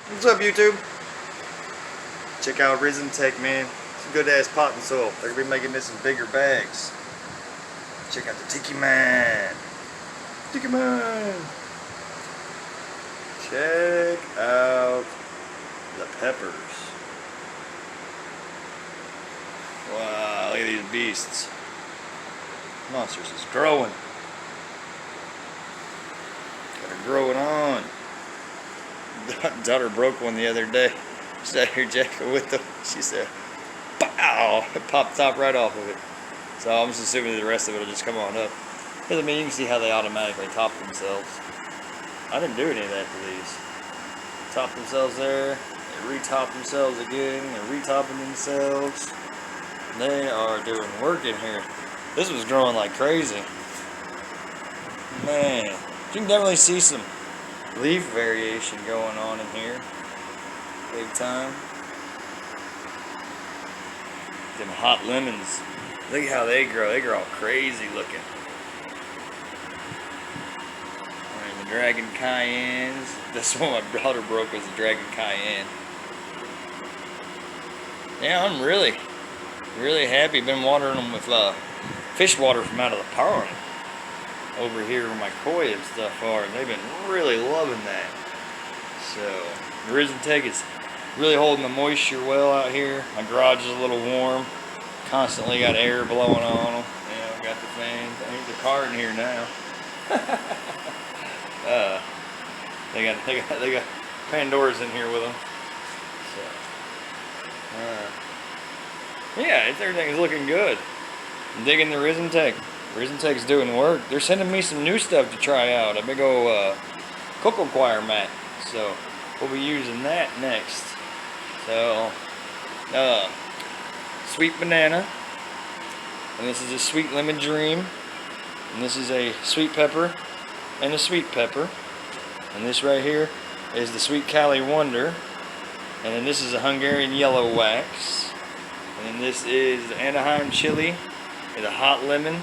What's up, YouTube? Check out Risentek, man. It's a good ass potting soil. They're gonna be making this in bigger bags. Check out the Tiki Man. Tiki Man. Check out the peppers. Wow, look at these beasts. Monsters is growing. Got her growing on. Daughter broke one the other day. She's out here jacking with them. She said, "Pow!" It popped top right off of it. So I'm just assuming that the rest of it will just come on up. Because I mean, you can see how they automatically top themselves. I didn't do any of that to these. Top themselves there. They re-top themselves again. They're re-topping themselves. They are doing work in here. This was growing like crazy. Man, you can definitely see some leaf variation going on in here. Big time. Them hot lemons. Look at how they grow. They grow all crazy looking. And the dragon cayennes. That's what my daughter broke, was the dragon cayenne. Yeah, I'm really happy. Been watering them with fish water from out of the pond over here where my koi and stuff are, and they've been really loving that. So the Risentek is really holding the moisture well out here. My garage is a little warm. Constantly got air blowing on them. You know, got the fan. There's the car in here now. They got Pandoras in here with them. So, yeah, everything's looking good. I'm digging the Risentek. Risentek's doing work. They're sending me some new stuff to try out. A big old cocoa choir mat. So we'll be using that next. So, sweet banana. And this is a sweet lemon dream. And this is a sweet pepper and a sweet pepper. And this right here is the sweet Cali Wonder. And then this is a Hungarian yellow wax. And then this is the Anaheim chili. It's a hot lemon.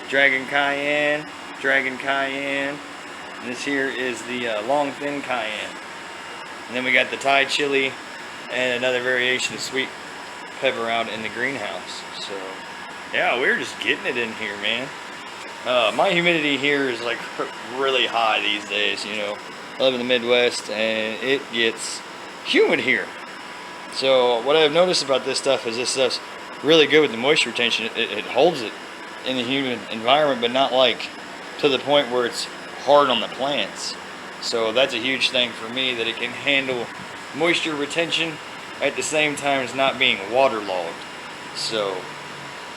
Dragon cayenne. And this here is the long thin cayenne. And then we got the Thai chili and another variation of sweet pepper out in the greenhouse. So yeah, we're just getting it in here, man. My humidity here is like really high these days, you know. I live in the Midwest and it gets humid here. So what I've noticed about this stuff is this stuff's really good with the moisture retention. It holds it in the humid environment, but not like to the point where it's hard on the plants. So that's a huge thing for me, that it can handle moisture retention at the same time as not being waterlogged. So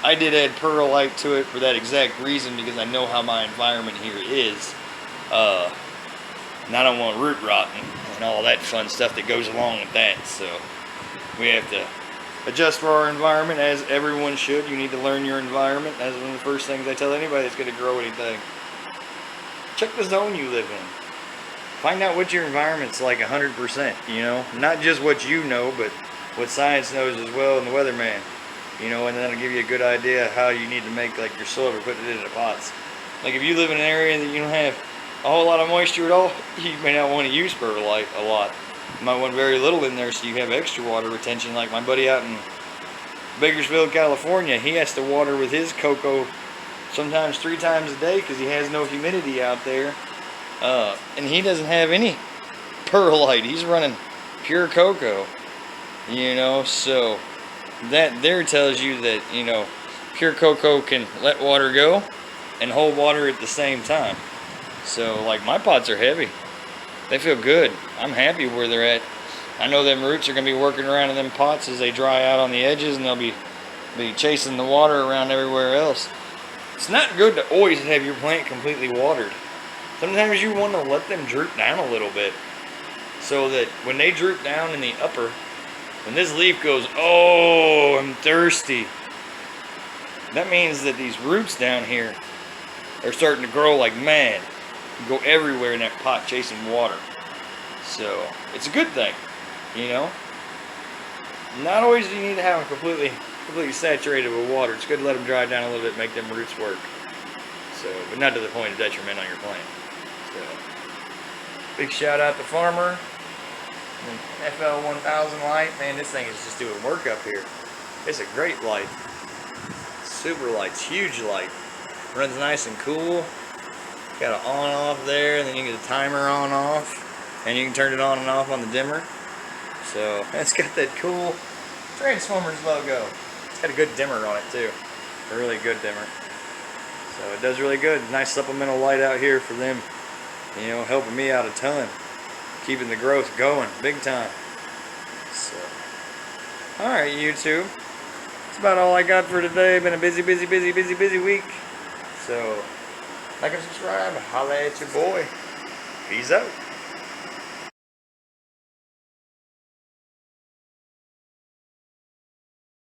I did add perlite to it for that exact reason, because I know how my environment here is. And I don't want root rotting and all that fun stuff that goes along with that. So we have to adjust for our environment, as everyone should. You need to learn your environment. That's one of the first things I tell anybody that's going to grow anything. Check the zone you live in. Find out what your environment's like 100%, you know? Not just what you know, but what science knows as well, and the weatherman. You know, and that'll give you a good idea of how you need to make like your soil for putting it into pots. Like if you live in an area that you don't have a whole lot of moisture at all, you may not want to use perlite a lot. You might want very little in there so you have extra water retention. Like my buddy out in Bakersfield, California, he has to water with his cocoa sometimes 3 times a day because he has no humidity out there. And he doesn't have any perlite. He's running pure cocoa, you know. So that there tells you that, you know, pure cocoa can let water go and hold water at the same time. So like my pots are heavy. They feel good. I'm happy where they're at. I know them roots are going to be working around in them pots as they dry out on the edges, and they'll be chasing the water around everywhere else. It's not good to always have your plant completely watered. Sometimes you want to let them droop down a little bit, so that when they droop down in the upper, when this leaf goes, "Oh, I'm thirsty," that means that these roots down here are starting to grow like mad. Go everywhere in that pot chasing water. So it's a good thing, you know. Not always do you need to have them completely saturated with water. It's good to let them dry down a little bit, make them roots work. So, but not to the point of detriment on your plant. So, big shout out to Farmer. And then FL 1000 light, man, this thing is just doing work up here. It's a great light. Super lights, huge light. Runs nice and cool. Got an on off there, and then you get a timer on off, and you can turn it on and off on the dimmer. So it's got that cool Transformers logo. It's got a good dimmer on it too. A really good dimmer. So it does really good. Nice supplemental light out here for them. You know, helping me out a ton. Keeping the growth going big time. So, alright YouTube. That's about all I got for today. Been a busy week. So, like and subscribe. Holla at your boy. Peace out.